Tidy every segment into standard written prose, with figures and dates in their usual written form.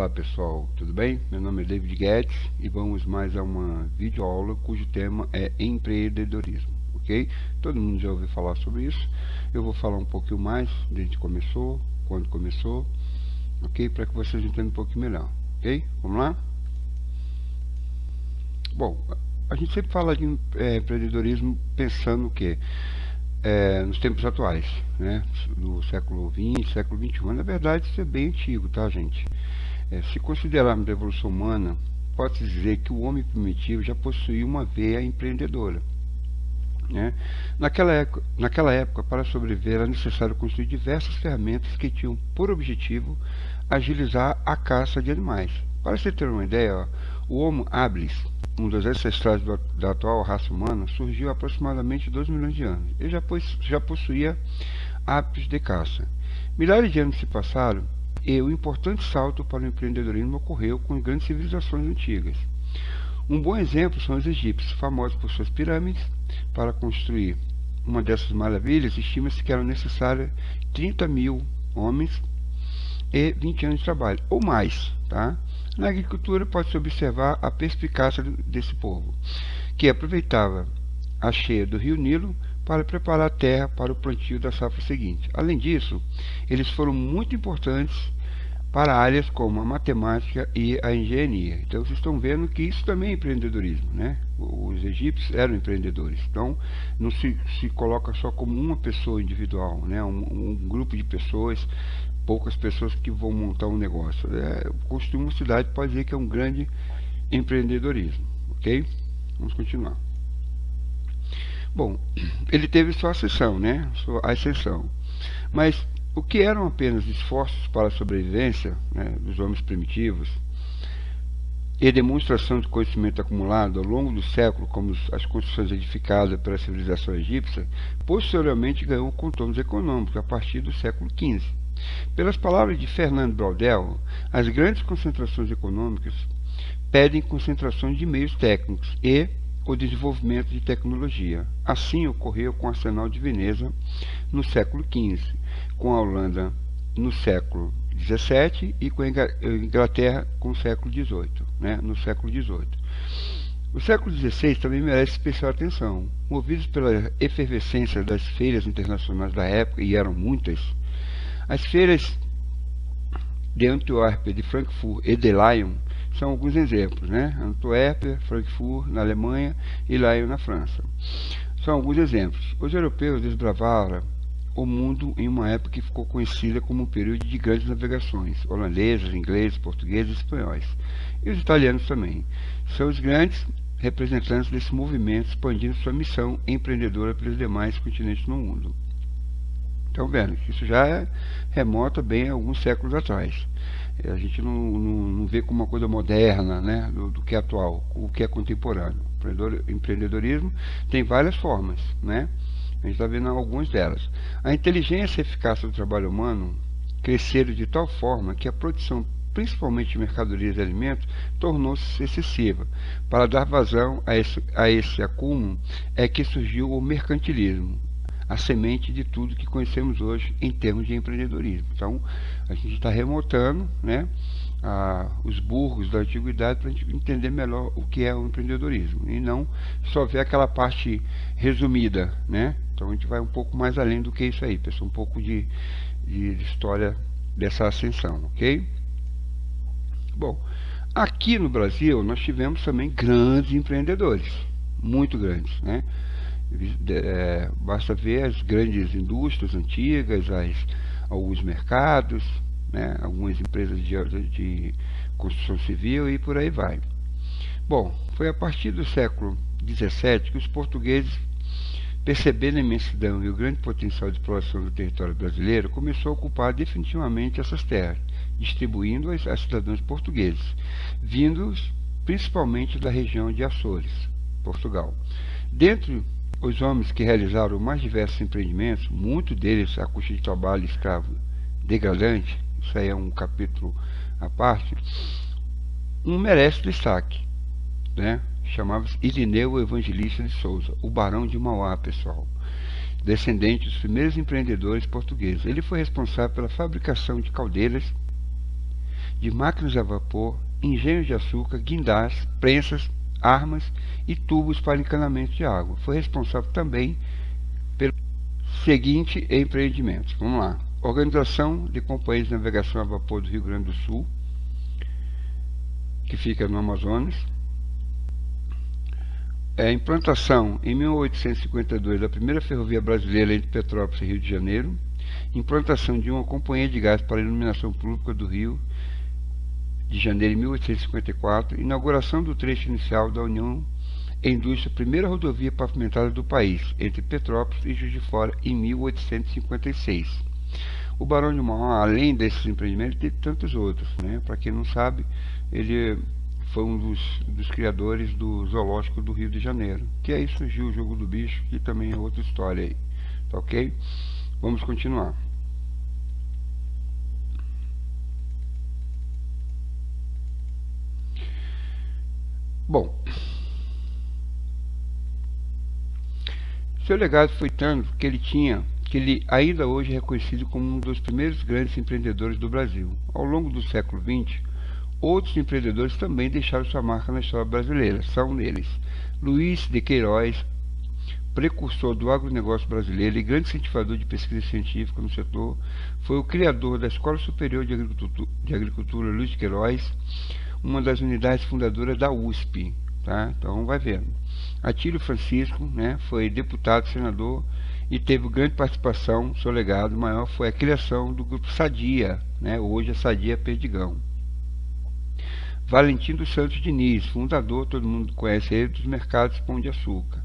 Olá pessoal, tudo bem? Meu nome é David Guedes e vamos mais a uma videoaula cujo tema é empreendedorismo, ok? Todo mundo já ouviu falar sobre isso. Eu vou falar um pouquinho mais de onde começou, quando começou, ok? Para que vocês entendam um pouquinho melhor, ok? Vamos lá? Bom, a gente sempre fala de empreendedorismo pensando o quê? Nos tempos atuais, né? Do século XX, século XXI. Mas, na verdade, isso é bem antigo, tá, gente? Se considerarmos a evolução humana, pode-se dizer que o homem primitivo já possuía uma veia empreendedora, né? Naquela época, para sobreviver, era necessário construir diversas ferramentas que tinham por objetivo agilizar a caça de animais. Para você ter uma ideia, ó, o Homo habilis, um dos ancestrais da atual raça humana, surgiu há aproximadamente 2 milhões de anos. Ele já possuía hábitos de caça. Milhares de anos se passaram e o importante salto para o empreendedorismo ocorreu com grandes civilizações antigas. Um bom exemplo são os egípcios, famosos por suas pirâmides. Para construir uma dessas maravilhas, estima-se que eram necessários 30 mil homens e 20 anos de trabalho, ou mais. Tá? Na agricultura pode-se observar a perspicácia desse povo, que aproveitava a cheia do rio Nilo para preparar a terra para o plantio da safra seguinte. Além disso, eles foram muito importantes para áreas como a matemática e a engenharia. Então vocês estão vendo que isso também é empreendedorismo, né? Os egípcios eram empreendedores. Então não se coloca só como uma pessoa individual, né? Um grupo de pessoas, poucas pessoas que vão montar um negócio. Construir uma cidade pode dizer que é um grande empreendedorismo, ok? Vamos continuar. Bom, ele teve sua ascensão, né? Sua ascensão. Mas o que eram apenas esforços para a sobrevivência, né, dos homens primitivos e demonstração de conhecimento acumulado ao longo do século, como as construções edificadas pela civilização egípcia, posteriormente ganhou contornos econômicos a partir do século XV. Pelas palavras de Fernando Braudel, as grandes concentrações econômicas pedem concentrações de meios técnicos e o desenvolvimento de tecnologia. Assim ocorreu com o Arsenal de Veneza no século XV, com a Holanda no século XVII e com a Inglaterra no século XVIII. No século XVIII. O século XVI também merece especial atenção. Movidos pela efervescência das feiras internacionais da época, e eram muitas, as feiras de Antuérpia, de Frankfurt e de Lyon são alguns exemplos, né? Antuérpia, Frankfurt na Alemanha e Lyon na França. São alguns exemplos. Os europeus desbravaram o mundo em uma época que ficou conhecida como um período de grandes navegações. Holandeses, ingleses, portugueses e espanhóis. E os italianos também. São os grandes representantes desse movimento, expandindo sua missão empreendedora pelos demais continentes no mundo. Estão vendo que isso já remota bem a alguns séculos atrás. A gente não vê como uma coisa moderna, né, do que é atual, o que é contemporâneo. O empreendedorismo tem várias formas, né? A gente está vendo algumas delas. A inteligência e eficácia do trabalho humano cresceram de tal forma que a produção, principalmente de mercadorias e alimentos, tornou-se excessiva. Para dar vazão a esse acúmulo é que surgiu o mercantilismo, a semente de tudo que conhecemos hoje em termos de empreendedorismo. Então, a gente está remontando, né, os burros da antiguidade para a gente entender melhor o que é o empreendedorismo e não só ver aquela parte resumida, né? Então a gente vai um pouco mais além do que isso aí, pessoal, um pouco de história dessa ascensão, ok? Bom, aqui no Brasil nós tivemos também grandes empreendedores, muito grandes, né? Basta ver as grandes indústrias antigas, alguns mercados, né, algumas empresas de construção civil e por aí vai. Bom, foi a partir do século XVII que os portugueses, percebendo a imensidão e o grande potencial de exploração do território brasileiro, começou a ocupar definitivamente essas terras, distribuindo-as a cidadãos portugueses, vindos principalmente da região de Açores, Portugal. Dentre os homens que realizaram os mais diversos empreendimentos, muitos deles a custa de trabalho escravo degradante, isso aí é um capítulo à parte, um merece destaque, né? Chamava-se Irineu Evangelista de Souza, o Barão de Mauá, pessoal, descendente dos primeiros empreendedores portugueses. Ele foi responsável pela fabricação de caldeiras de máquinas a vapor, engenhos de açúcar, guindás, prensas, armas e tubos para encanamento de água. Foi responsável também pelo seguinte empreendimentos. Vamos lá. Organização de companhias de navegação a vapor do Rio Grande do Sul, que fica no Amazonas. Implantação em 1852 da primeira ferrovia brasileira entre Petrópolis e Rio de Janeiro. Implantação de uma companhia de gás para a iluminação pública do Rio de Janeiro em 1854. Inauguração do trecho inicial da União e Indústria, primeira rodovia pavimentada do país, entre Petrópolis e Juiz de Fora, em 1856. O Barão de Mauá, além desses empreendimentos, teve tantos outros, né? Para quem não sabe, ele foi um dos criadores do zoológico do Rio de Janeiro, que aí surgiu o Jogo do Bicho, que também é outra história aí, tá ok? Vamos continuar. Bom, seu legado foi tanto que ele ainda hoje é reconhecido como um dos primeiros grandes empreendedores do Brasil. Ao longo do século XX, outros empreendedores também deixaram sua marca na história brasileira. São eles Luiz de Queiroz, precursor do agronegócio brasileiro e grande incentivador de pesquisa científica no setor, foi o criador da Escola Superior de Agricultura Luiz de Queiroz, uma das unidades fundadoras da USP. Tá? Então vai vendo. Atílio Francisco, né, foi deputado, senador e teve grande participação. Seu legado maior foi a criação do grupo Sadia, né, hoje a Sadia Perdigão. Valentim dos Santos Diniz, fundador, todo mundo conhece ele, dos mercados Pão de Açúcar.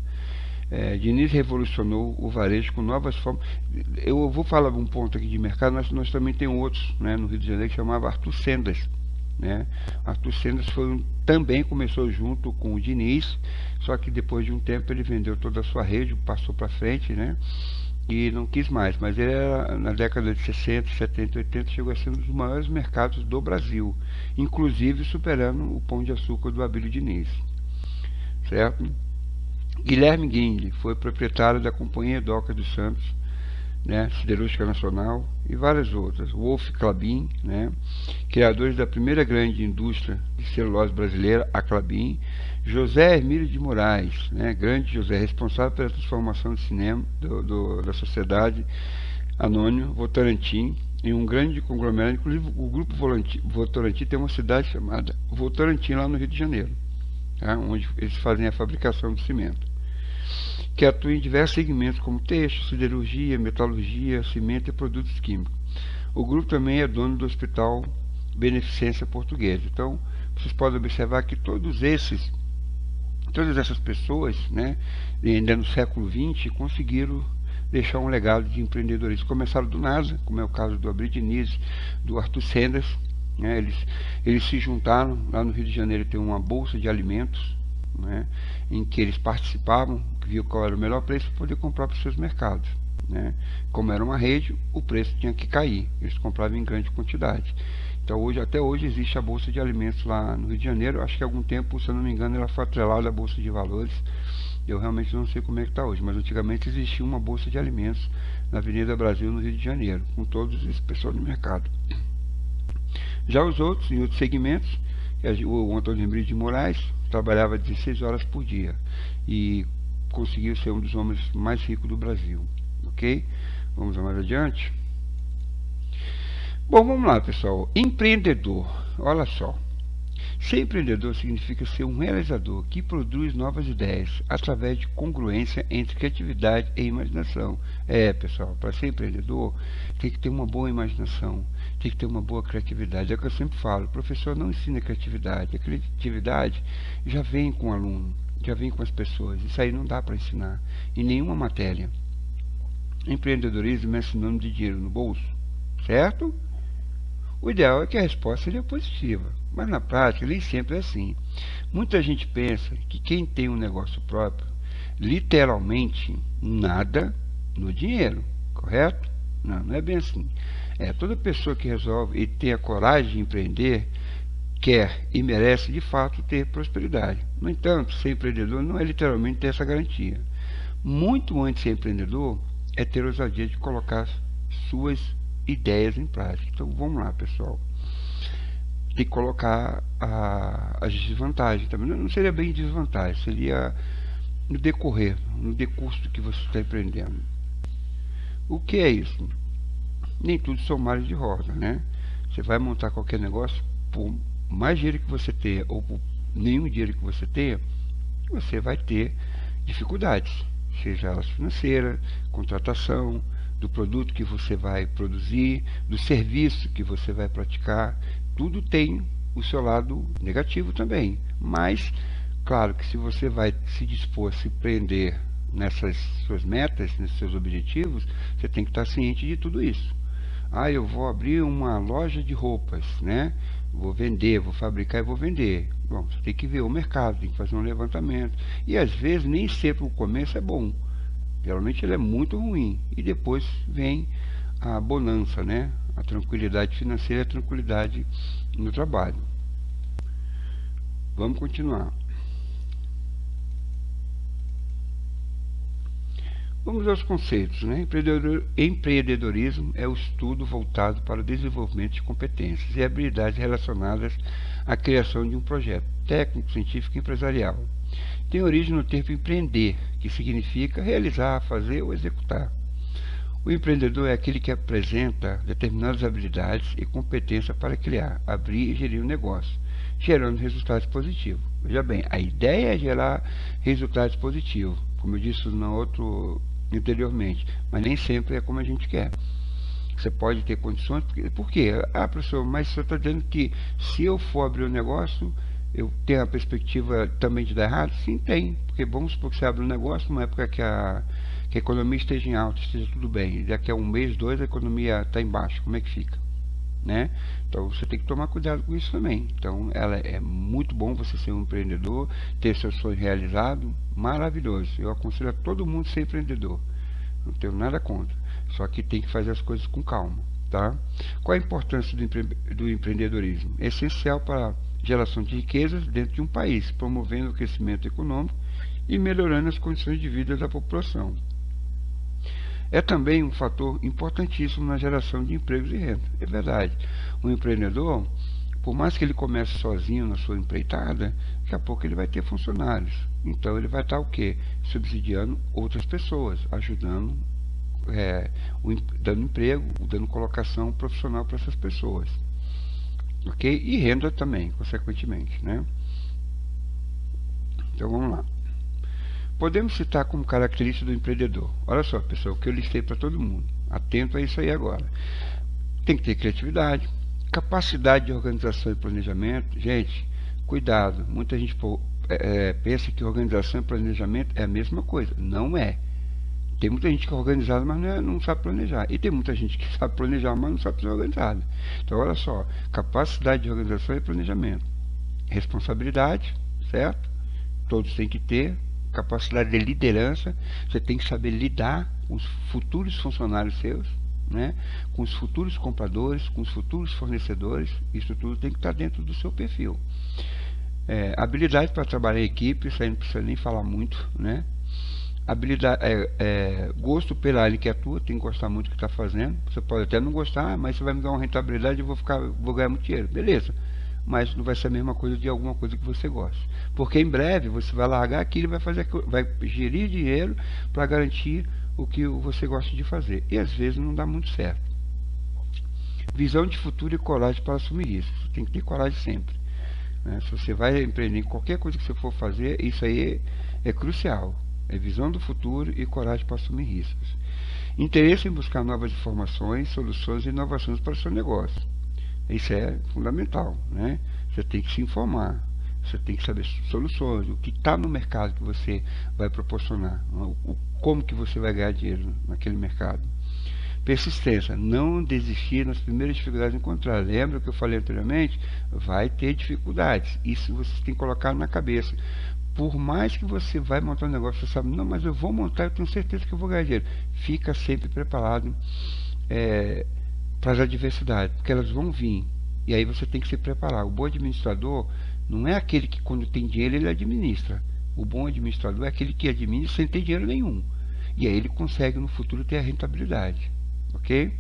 Diniz revolucionou o varejo com novas formas. Eu vou falar um ponto aqui de mercado, mas nós também temos outros, né, no Rio de Janeiro, que chamava Arthur Sendas. Né? Arthur Sendas também começou junto com o Diniz, só que depois de um tempo ele vendeu toda a sua rede, passou para frente, né? E não quis mais, mas ele era, na década de 60, 70, 80, chegou a ser um dos maiores mercados do Brasil, inclusive superando o Pão de Açúcar do Abílio Diniz, certo? Guilherme Guinde foi proprietário da Companhia Doca dos Santos, né, Siderúrgica Nacional, e várias outras. Wolf Clabin, né, criadores da primeira grande indústria de celulose brasileira, a Clabin. José Hermílio de Moraes, né, grande José, responsável pela transformação do cinema da sociedade anônima Votorantim em um grande conglomerado. Inclusive o grupo Votorantim tem uma cidade chamada Votorantim lá no Rio de Janeiro, tá, onde eles fazem a fabricação do cimento, que atua em diversos segmentos como têxtil, siderurgia, metalurgia, cimento e produtos químicos. O grupo também é dono do Hospital Beneficência Portuguesa. Então, vocês podem observar que todas essas pessoas, né, ainda no século XX, conseguiram deixar um legado de empreendedorismo. Começaram do nada, como é o caso do Abílio Diniz, do Arthur Sendas, né, eles se juntaram. Lá no Rio de Janeiro tem uma bolsa de alimentos, né, em que eles participavam, viu qual era o melhor preço para poder comprar para os seus mercados, né? Como era uma rede, o preço tinha que cair, eles compravam em grande quantidade. Então até hoje existe a Bolsa de Alimentos lá no Rio de Janeiro. Acho que há algum tempo, se eu não me engano, ela foi atrelada à Bolsa de Valores. Eu realmente não sei como é que está hoje, mas antigamente existia uma Bolsa de Alimentos na Avenida Brasil, no Rio de Janeiro, com todos esses pessoal de mercado. Já os outros, em outros segmentos, o Antônio Hermílio de Moraes trabalhava 16 horas por dia e conseguiu ser um dos homens mais ricos do Brasil, ok? Vamos mais adiante. Bom, vamos lá, pessoal. Empreendedor, olha só. Ser empreendedor significa ser um realizador que produz novas ideias através de congruência entre criatividade e imaginação. Pessoal, para ser empreendedor tem que ter uma boa imaginação, tem que ter uma boa criatividade. É o que eu sempre falo, o professor não ensina criatividade. A criatividade já vem com o aluno, já vem com as pessoas. Isso aí não dá para ensinar em nenhuma matéria. Empreendedorismo é sinônimo de dinheiro no bolso, certo? O ideal é que a resposta seja positiva, mas na prática nem sempre é assim. Muita gente pensa que quem tem um negócio próprio literalmente nada no dinheiro, correto? Não, não é bem assim. Toda pessoa que resolve e tem a coragem de empreender quer e merece de fato ter prosperidade. No entanto, ser empreendedor não é literalmente ter essa garantia. Muito antes de ser empreendedor é ter ousadia de colocar suas ideias em prática. Então vamos lá, pessoal. tem que colocar as desvantagens também. Não seria bem desvantagem, seria no decorrer, no decurso do que você está empreendendo. O que é isso? Nem tudo são mares de rosa, né? Você vai montar qualquer negócio, por mais dinheiro que você tenha ou por nenhum dinheiro que você tenha, você vai ter dificuldades, seja elas financeiras, contratação, do produto que você vai produzir, do serviço que você vai praticar, tudo tem o seu lado negativo também. Mas, claro que se você vai se dispor a se prender nessas suas metas, nesses seus objetivos, você tem que estar ciente de tudo isso. Ah, eu vou abrir uma loja de roupas, né? Vou vender, vou fabricar e vou vender. Bom, você tem que ver o mercado, tem que fazer um levantamento. E às vezes nem sempre o começo é bom. Geralmente ele é muito ruim. E depois vem a bonança, né? A tranquilidade financeira e a tranquilidade no trabalho. Vamos continuar. Vamos aos conceitos, né? Empreendedorismo é o estudo voltado para o desenvolvimento de competências e habilidades relacionadas à criação de um projeto técnico, científico e empresarial. Tem origem no termo empreender, que significa realizar, fazer ou executar. O empreendedor é aquele que apresenta determinadas habilidades e competências para criar, abrir e gerir um negócio, gerando resultados positivos. Veja bem, a ideia é gerar resultados positivos, como eu disse anteriormente, mas nem sempre é como a gente quer. Você pode ter condições, por quê? Ah, professor, mas você está dizendo que se eu for abrir um negócio, eu tenho a perspectiva também de dar errado? Sim, tem, porque vamos supor que você abre um negócio numa época que a economia esteja em alta, esteja tudo bem, e daqui a um mês, dois, a economia está embaixo, como é que fica? Né? Então você tem que tomar cuidado com isso também. Então ela é muito bom você ser um empreendedor, ter seu sonho realizado, maravilhoso. Eu aconselho a todo mundo ser empreendedor, não tenho nada contra, só que tem que fazer as coisas com calma, tá? Qual a importância do empreendedorismo? É essencial para a geração de riquezas dentro de um país, promovendo o crescimento econômico e melhorando as condições de vida da população. É também um fator importantíssimo na geração de empregos e renda. É verdade. Um empreendedor, por mais que ele comece sozinho na sua empreitada, daqui a pouco ele vai ter funcionários. Então ele vai estar o quê? Subsidiando outras pessoas, ajudando, dando emprego, dando colocação profissional para essas pessoas. Ok? E renda também, consequentemente, né? Então vamos lá. Podemos citar como característica do empreendedor. Olha só, pessoal, o que eu listei para todo mundo. Atento a isso aí agora. Tem que ter criatividade, capacidade de organização e planejamento. Gente, cuidado. Muita gente pensa que organização e planejamento é a mesma coisa. Não é. Tem muita gente que é organizada, mas não sabe planejar. E tem muita gente que sabe planejar, mas não sabe ser organizada. Então, olha só. Capacidade de organização e planejamento. Responsabilidade, certo? Todos têm que ter. Capacidade de liderança, você tem que saber lidar com os futuros funcionários seus, né? Com os futuros compradores, com os futuros fornecedores, isso tudo tem que estar dentro do seu perfil. Habilidade para trabalhar em equipe, isso aí não precisa nem falar muito, né? Habilidade, gosto pela área que atua, tem que gostar muito do que está fazendo. Você pode até não gostar, mas você vai me dar uma rentabilidade e eu vou ganhar muito dinheiro, beleza? Mas não vai ser a mesma coisa de alguma coisa que você gosta. Porque em breve você vai largar aquilo e vai gerir dinheiro para garantir o que você gosta de fazer. E às vezes não dá muito certo. Visão de futuro e coragem para assumir riscos. Você tem que ter coragem sempre, né? Se você vai empreender em qualquer coisa que você for fazer, isso aí é crucial. É visão do futuro e coragem para assumir riscos. Interesse em buscar novas informações, soluções e inovações para o seu negócio. Isso é fundamental, né? Você tem que se informar, você tem que saber soluções, o que está no mercado que você vai proporcionar, como que você vai ganhar dinheiro naquele mercado. Persistência, não desistir nas primeiras dificuldades encontradas. Lembra que eu falei anteriormente? Vai ter dificuldades, isso você tem que colocar na cabeça. Por mais que você vai montar um negócio, você sabe, não, mas eu vou montar, eu tenho certeza que eu vou ganhar dinheiro. Fica sempre preparado para as adversidades, porque elas vão vir. E aí você tem que se preparar. O bom administrador não é aquele que quando tem dinheiro ele administra. O bom administrador é aquele que administra sem ter dinheiro nenhum. E aí ele consegue no futuro ter a rentabilidade. Ok?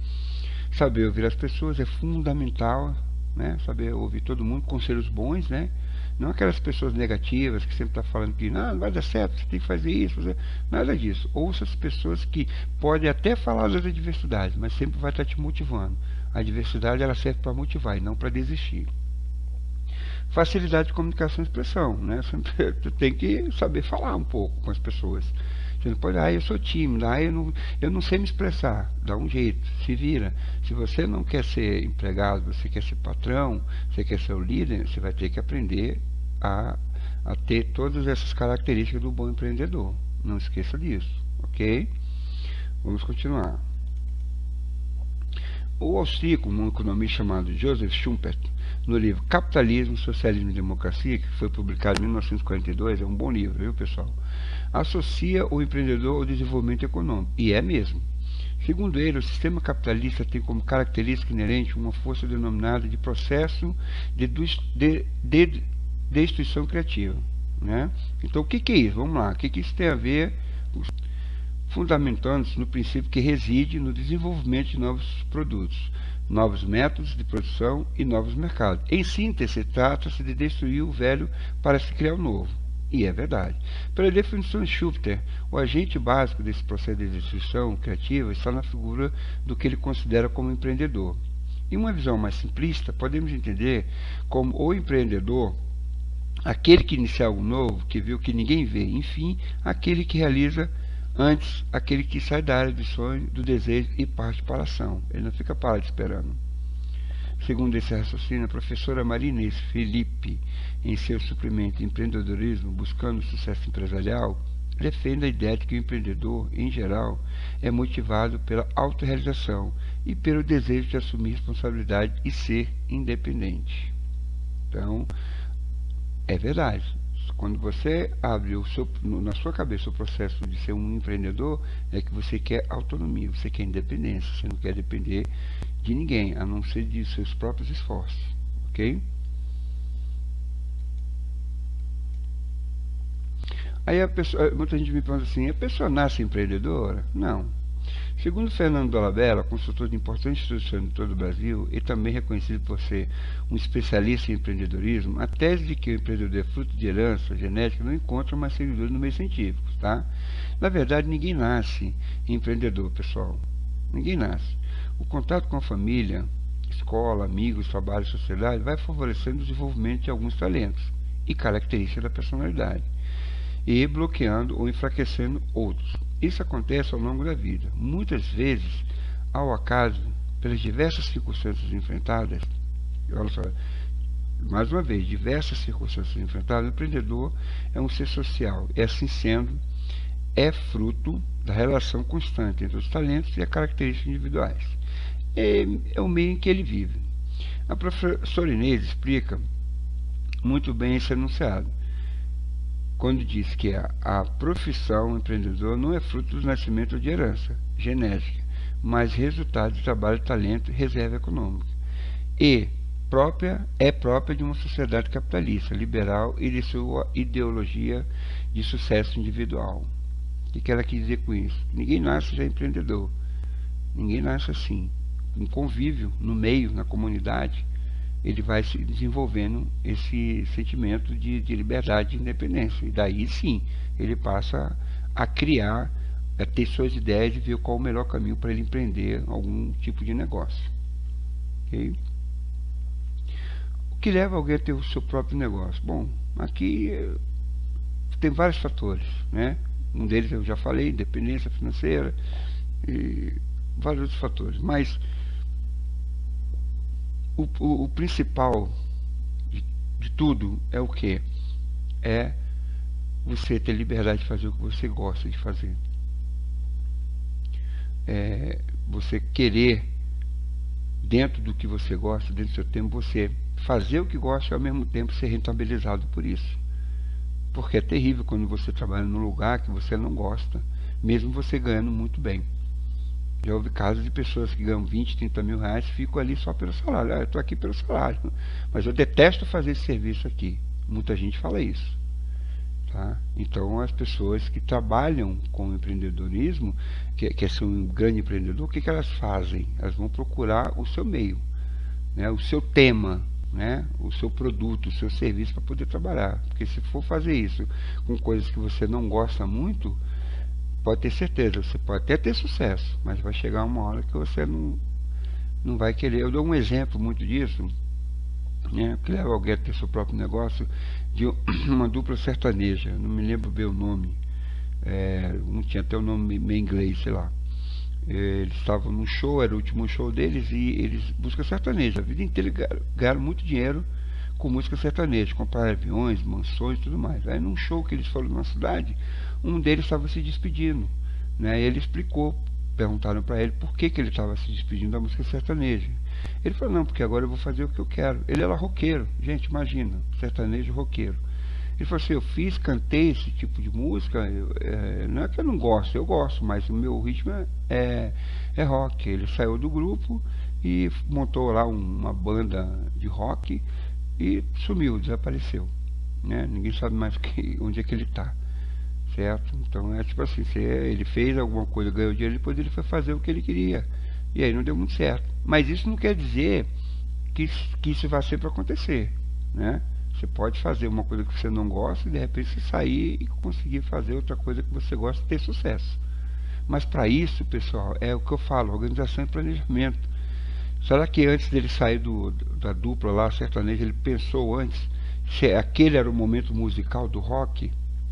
Saber ouvir as pessoas é fundamental. né? Saber ouvir todo mundo, conselhos bons, né? Não aquelas pessoas negativas que sempre estão falando que não vai dar certo, você tem que fazer isso, nada disso. Ouça as pessoas que podem até falar das adversidades, mas sempre vai estar te motivando. A adversidade ela serve para motivar e não para desistir. Facilidade de comunicação e expressão, né? Você tem que saber falar um pouco com as pessoas. Você não pode, eu sou tímido, eu não sei me expressar. Dá um jeito, se vira. Se você não quer ser empregado, você quer ser patrão, você quer ser o líder, você vai ter que aprender a ter todas essas características do bom empreendedor. Não esqueça disso, ok? Vamos continuar. O austríaco, um economista chamado Joseph Schumpeter, no livro Capitalismo, Socialismo e Democracia, que foi publicado em 1942, é um bom livro, viu, pessoal? Associa o empreendedor ao desenvolvimento econômico, e é mesmo. Segundo ele, o sistema capitalista tem como característica inerente uma força denominada de processo de destruição criativa, né? Então, o que é isso? Vamos lá, o que isso tem a ver? Fundamentando-se no princípio que reside no desenvolvimento de novos produtos, novos métodos de produção e novos mercados. Em síntese, trata-se de destruir o velho para se criar o novo. E é verdade. Pela definição de Schumpeter, o agente básico desse processo de destruição criativa está na figura do que ele considera como empreendedor. Em uma visão mais simplista, podemos entender como o empreendedor aquele que inicia algo novo, que vê o que ninguém vê, enfim, aquele que realiza antes, aquele que sai da área do sonho, do desejo e parte para a ação. Ele não fica parado esperando. Segundo esse raciocínio, a professora Marinês Felipe, em seu suplemento Empreendedorismo, buscando sucesso empresarial, defende a ideia de que o empreendedor, em geral, é motivado pela autorrealização e pelo desejo de assumir responsabilidade e ser independente. Então, é verdade. Quando você abre na sua cabeça o processo de ser um empreendedor, é que você quer autonomia, você quer independência, você não quer depender de ninguém, a não ser de seus próprios esforços, ok? Aí muita gente me pergunta assim, a pessoa nasce empreendedora? Não. Segundo Fernando Dolabella, consultor de importantes instituições de todo o Brasil e também reconhecido por ser um especialista em empreendedorismo, a tese de que o empreendedor é fruto de herança genética não encontra mais seguidores no meio científico, tá? Na verdade, ninguém nasce empreendedor, pessoal. Ninguém nasce. O contato com a família, escola, amigos, trabalho e sociedade vai favorecendo o desenvolvimento de alguns talentos e características da personalidade e bloqueando ou enfraquecendo outros. Isso acontece ao longo da vida. Muitas vezes, ao acaso, pelas diversas circunstâncias enfrentadas, olha só, mais uma vez, diversas circunstâncias enfrentadas, o empreendedor é um ser social e, assim sendo, é fruto da relação constante entre os talentos e as características individuais. É o meio em que ele vive. A professora Inês explica muito bem esse enunciado quando diz que a profissão empreendedor não é fruto do nascimento ou de herança genética, mas resultado de trabalho, talento e reserva econômica. E é própria de uma sociedade capitalista, liberal e de sua ideologia de sucesso individual. O que ela quis dizer com isso? Ninguém nasce já empreendedor. Ninguém nasce assim. Um convívio no meio, na comunidade, ele vai se desenvolvendo esse sentimento de liberdade e independência. E daí sim, ele passa a criar, a ter suas ideias e ver qual é o melhor caminho para ele empreender algum tipo de negócio. Okay? O que leva alguém a ter o seu próprio negócio? Bom, aqui tem vários fatores, né? Um deles eu já falei, independência financeira e vários outros fatores. Mas o principal de tudo é o que? É você ter liberdade de fazer o que você gosta de fazer. É você querer, dentro do que você gosta, dentro do seu tempo, você fazer o que gosta e ao mesmo tempo ser rentabilizado por isso. Porque é terrível quando você trabalha num lugar que você não gosta, mesmo você ganhando muito bem. Já houve casos de pessoas que ganham 20, 30 mil reais e ficam ali só pelo salário. Eu estou aqui pelo salário, mas eu detesto fazer esse serviço aqui. Muita gente fala isso. Tá? Então, as pessoas que trabalham com o empreendedorismo, que são um grande empreendedor, o que elas fazem? Elas vão procurar o seu meio. né, o seu tema, né, o seu produto, o seu serviço para poder trabalhar. Porque se for fazer isso com coisas que você não gosta muito, pode ter certeza, você pode até ter sucesso, mas vai chegar uma hora que você não vai querer. Eu dou um exemplo muito disso, né, que leva alguém a ter seu próprio negócio, de uma dupla sertaneja, não me lembro bem o nome, não tinha até o nome meio inglês, sei lá. Eles estavam num show, era o último show deles, e eles, música sertaneja, a vida inteira ganharam muito dinheiro com música sertaneja, compraram aviões, mansões e tudo mais. Aí num show que eles foram numa cidade, um deles estava se despedindo, né? E ele explicou, perguntaram para ele por que ele estava se despedindo da música sertaneja. Ele falou, não, porque agora eu vou fazer o que eu quero. Ele era roqueiro, gente, imagina, sertanejo roqueiro. Ele falou assim, eu cantei esse tipo de música, não é que eu não gosto, eu gosto, mas o meu ritmo é rock. Ele saiu do grupo e montou lá uma banda de rock e sumiu, desapareceu, né? Ninguém sabe mais onde é que ele está, certo? Então é tipo assim, ele fez alguma coisa, ganhou dinheiro, depois ele foi fazer o que ele queria, e aí não deu muito certo. Mas isso não quer dizer que isso vai ser para acontecer, né? Você pode fazer uma coisa que você não gosta e de repente você sair e conseguir fazer outra coisa que você gosta e ter sucesso. Mas para isso, pessoal, é o que eu falo, organização e planejamento. Será que antes dele sair da dupla lá, sertaneja, ele pensou antes se aquele era o momento musical do rock?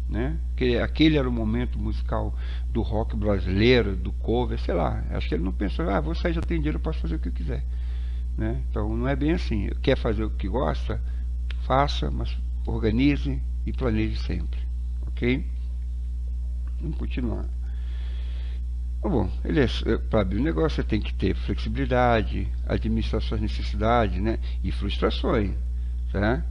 Né? Que aquele era o momento musical do rock brasileiro, do cover, sei lá. Acho que ele não pensou, vou sair, já tem dinheiro, posso fazer o que eu quiser. Né? Então não é bem assim. Quer fazer o que gosta? Faça, mas organize e planeje sempre. Ok? Vamos continuar. Bom, para abrir um negócio você tem que ter flexibilidade, administrar suas necessidades, né? E frustrações, tá?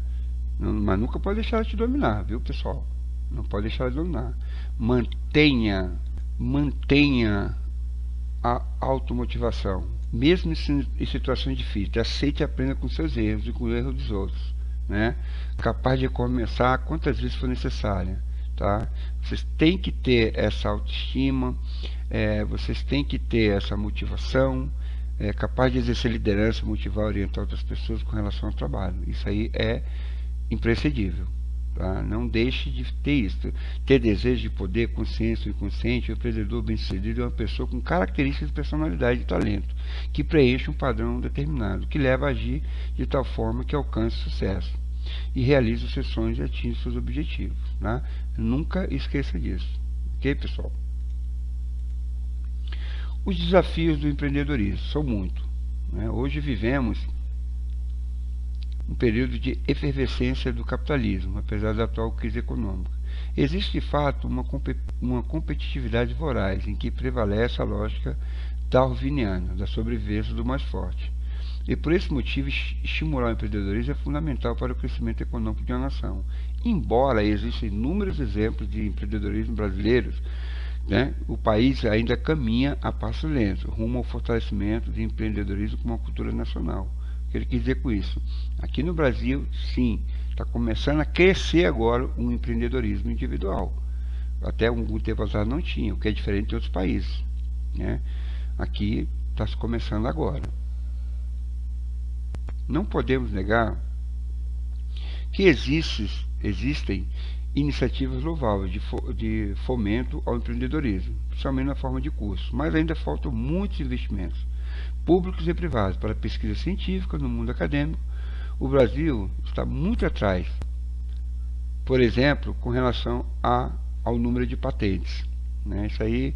Mas nunca pode deixar ela te dominar, viu, pessoal? Não pode deixar ela dominar. Mantenha a automotivação, mesmo em situações difíceis. Aceite e aprenda com seus erros e com o erro dos outros, né? Capaz de recomeçar quantas vezes for necessária, tá? Vocês têm que ter essa autoestima, vocês têm que ter essa motivação, capaz de exercer liderança, motivar, orientar outras pessoas com relação ao trabalho. Isso aí é imprescindível. Tá? Não deixe de ter isso. Ter desejo de poder, consciência, inconsciente. O empreendedor bem-sucedido é uma pessoa com características de personalidade e talento, que preenche um padrão determinado, que leva a agir de tal forma que alcance sucesso e realize os seus sonhos e atinja os seus objetivos. Tá? Nunca esqueça disso. Ok, pessoal? Os desafios do empreendedorismo são muitos. Né? Hoje vivemos um período de efervescência do capitalismo, apesar da atual crise econômica. Existe, de fato, uma competitividade voraz, em que prevalece a lógica darwiniana, da sobrevivência do mais forte. E por esse motivo, estimular o empreendedorismo é fundamental para o crescimento econômico de uma nação. Embora existam inúmeros exemplos de empreendedorismo brasileiros, né, o país ainda caminha a passo lento, rumo ao fortalecimento do empreendedorismo como uma cultura nacional. O que ele quis dizer com isso? Aqui no Brasil, sim, está começando a crescer agora um empreendedorismo individual. Até algum tempo atrás não tinha, o que é diferente de outros países. Né? Aqui está se começando agora. Não podemos negar que existem iniciativas louváveis de fomento ao empreendedorismo, principalmente na forma de cursos, mas ainda faltam muitos investimentos, públicos e privados, para a pesquisa científica no mundo acadêmico. O Brasil está muito atrás, por exemplo, com relação ao número de patentes. Né? Isso aí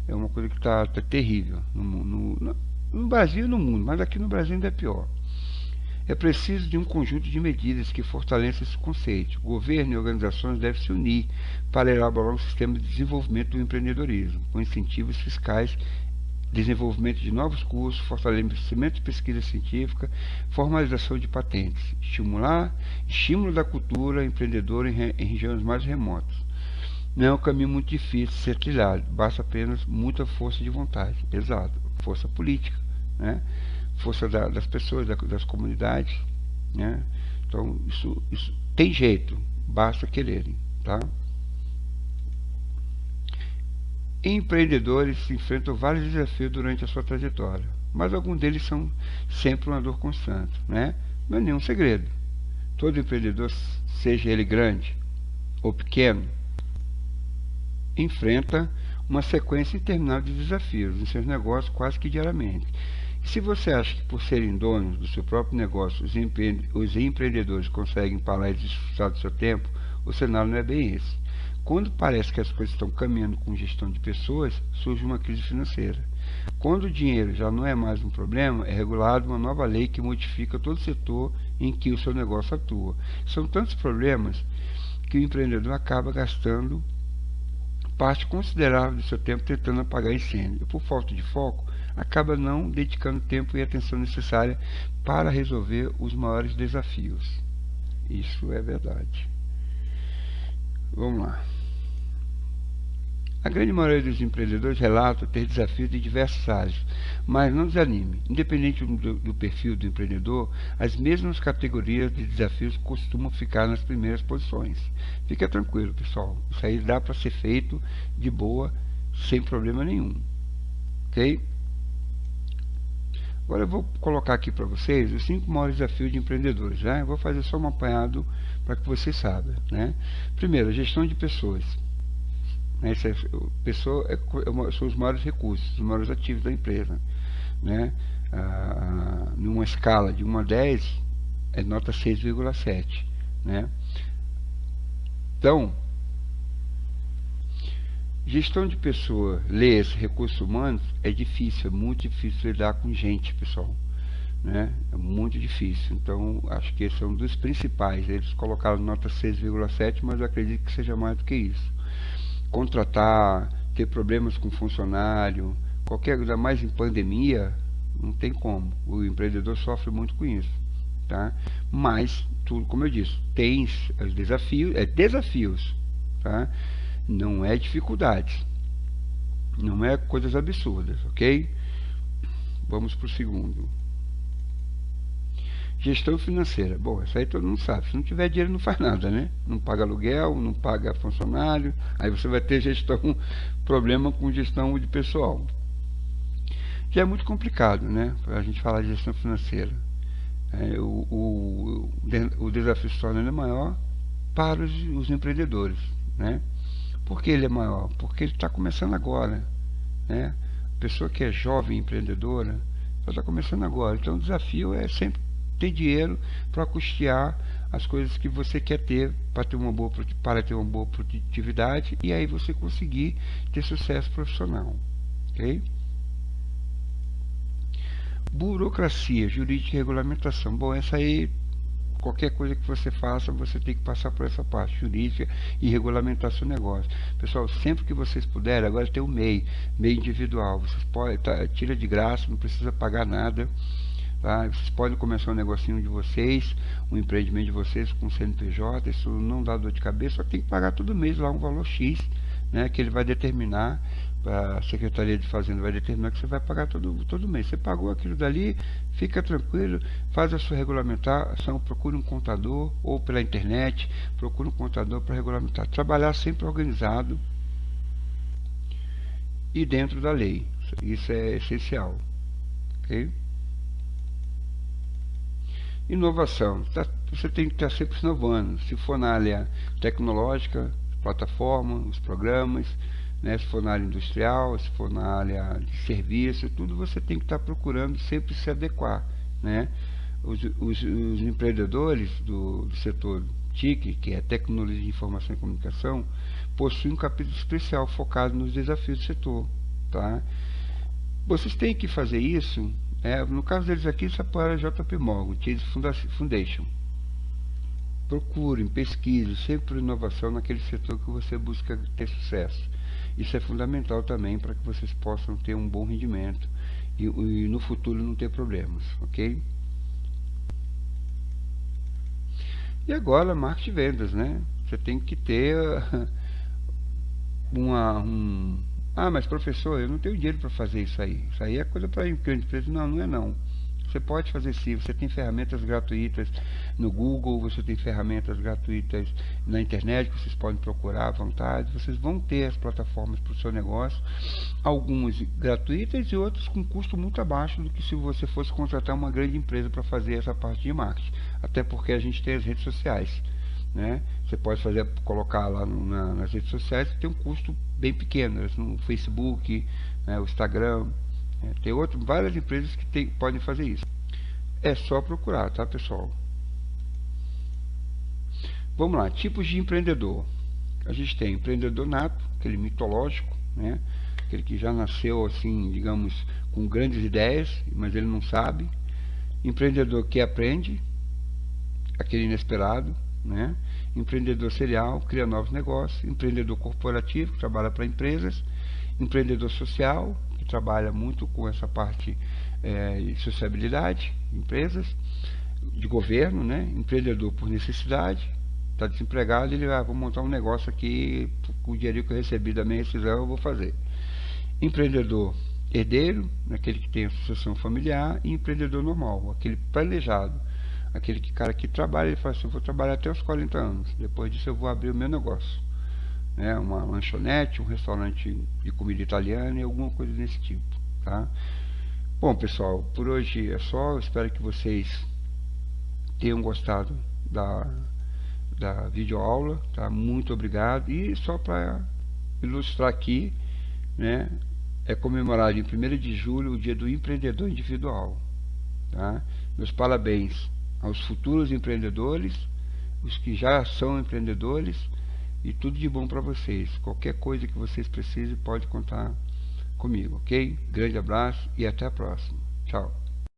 é uma coisa que está terrível no Brasil e no mundo, mas aqui no Brasil ainda é pior. É preciso de um conjunto de medidas que fortaleçam esse conceito. O governo e organizações devem se unir para elaborar um sistema de desenvolvimento do empreendedorismo, com incentivos fiscais, desenvolvimento de novos cursos, fortalecimento de pesquisa científica, formalização de patentes, estímulo da cultura empreendedora em regiões mais remotas. Não é um caminho muito difícil de ser trilhado, basta apenas muita força de vontade, exato, força política, né? Força das pessoas, das comunidades, né? Então isso tem jeito, basta quererem, tá? Empreendedores enfrentam vários desafios durante a sua trajetória. mas alguns deles são sempre uma dor constante, né? Não é nenhum segredo. Todo empreendedor, seja ele grande ou pequeno, enfrenta uma sequência interminável de desafios em seus negócios quase que diariamente. E se você acha que por serem donos do seu próprio negócio, os empreendedores conseguem parar e desfrutar do seu tempo, o cenário não é bem esse. Quando parece que as coisas estão caminhando com gestão de pessoas, surge uma crise financeira. Quando o dinheiro já não é mais um problema, é regulado uma nova lei que modifica todo o setor em que o seu negócio atua. São tantos problemas que o empreendedor acaba gastando parte considerável do seu tempo tentando apagar incêndio. E por falta de foco, acaba não dedicando tempo e atenção necessária para resolver os maiores desafios. Isso é verdade. Vamos lá. A grande maioria dos empreendedores relata ter desafios de diversas áreas, mas não desanime. Independente do perfil do empreendedor, as mesmas categorias de desafios costumam ficar nas primeiras posições. Fica tranquilo, pessoal. Isso aí dá para ser feito de boa, sem problema nenhum. Ok? Agora eu vou colocar aqui para vocês os 5 maiores desafios de empreendedores. Né? Eu vou fazer só um apanhado para que vocês saibam. Né? Primeiro, a gestão de pessoas. São os maiores recursos, os maiores ativos da empresa. Né? Numa escala de 1 a 10, é nota 6,7. Né? Então, gestão de pessoa, leis, recursos humanos, é difícil, é muito difícil lidar com gente, pessoal. Né? É muito difícil. Então, acho que esse é um dos principais. Eles colocaram nota 6,7, mas eu acredito que seja mais do que isso. Contratar, ter problemas com funcionário, qualquer coisa mais em pandemia, não tem como. O empreendedor sofre muito com isso. Tá? Mas, tudo, como eu disse, tem os desafios. Tá? Não é dificuldades. Não é coisas absurdas, ok? Vamos para o segundo. Gestão financeira. Bom, isso aí todo mundo sabe. Se não tiver dinheiro, não faz nada, né? Não paga aluguel, não paga funcionário. Aí você vai ter problema com gestão de pessoal. Já é muito complicado, né? A gente falar de gestão financeira. O desafio se torna ainda maior para os empreendedores, né? Por que ele é maior? Porque ele está começando agora, né? A pessoa que é jovem empreendedora, ela está começando agora. Então o desafio é sempre ter dinheiro para custear as coisas que você quer ter para ter uma boa produtividade e aí você conseguir ter sucesso profissional, ok? Burocracia, jurídica e regulamentação. Bom, essa aí, qualquer coisa que você faça, você tem que passar por essa parte jurídica e regulamentar seu negócio. Pessoal, sempre que vocês puderem, agora tem o MEI individual. Vocês podem, tira de graça, não precisa pagar nada. Tá? Vocês podem começar um negocinho de vocês, um empreendimento de vocês com CNPJ, isso não dá dor de cabeça, só tem que pagar todo mês lá um valor X, né, que ele vai determinar, a Secretaria de Fazenda vai determinar que você vai pagar todo mês. Você pagou aquilo dali, fica tranquilo, faz a sua regulamentação, procure um contador, ou pela internet, procure um contador para regulamentar. Trabalhar sempre organizado e dentro da lei, isso é essencial, ok? Inovação, você tem que estar sempre inovando. Se for na área tecnológica, plataforma, os programas, né? Se for na área industrial, se for na área de serviço, tudo você tem que estar procurando sempre se adequar, né? Os empreendedores do setor TIC, que é Tecnologia de Informação e Comunicação, possuem um capítulo especial focado nos desafios do setor. Tá? Vocês têm que fazer isso. No caso deles aqui, isso apoia a JP Morgan, Chase Foundation. Procurem, pesquisem, sempre por inovação naquele setor que você busca ter sucesso. Isso é fundamental também para que vocês possam ter um bom rendimento e no futuro não ter problemas, ok? E agora, marketing e vendas, né? Você tem que ter mas professor, eu não tenho dinheiro para fazer isso aí. Isso aí é coisa para grande empresa. Não, não é não. Você pode fazer sim, você tem ferramentas gratuitas no Google, você tem ferramentas gratuitas na internet, que vocês podem procurar à vontade, vocês vão ter as plataformas para o seu negócio, algumas gratuitas e outras com custo muito abaixo do que se você fosse contratar uma grande empresa para fazer essa parte de marketing, até porque a gente tem as redes sociais, né? Você pode fazer, colocar lá nas redes sociais, que tem um custo bem pequeno, no Facebook, né, o Instagram, tem várias empresas que podem fazer isso. É só procurar, tá, pessoal? Vamos lá, tipos de empreendedor. A gente tem empreendedor nato, aquele mitológico, né? Aquele que já nasceu assim, digamos, com grandes ideias, mas ele não sabe. Empreendedor que aprende, aquele inesperado, né? Empreendedor serial, cria novos negócios. Empreendedor corporativo, que trabalha para empresas. Empreendedor social, que trabalha muito com essa parte de sociabilidade, empresas, de governo, né? Empreendedor por necessidade, está desempregado, ele vai, vou montar um negócio aqui, com o dinheiro que eu recebi da minha rescisão eu vou fazer. Empreendedor herdeiro, aquele que tem a sucessão familiar, e empreendedor normal, aquele planejado, aquele cara que trabalha, ele fala assim, eu vou trabalhar até os 40 anos, depois disso eu vou abrir o meu negócio, né? Uma lanchonete, um restaurante de comida italiana e alguma coisa desse tipo, tá? Bom, pessoal, por hoje é só, eu espero que vocês tenham gostado da videoaula, tá? Muito obrigado. E só para ilustrar aqui, né, é comemorado em 1º de julho o Dia do Empreendedor Individual, tá? Meus parabéns aos futuros empreendedores, os que já são empreendedores, e tudo de bom para vocês. Qualquer coisa que vocês precisem, pode contar comigo, ok? Grande abraço e até a próxima. Tchau.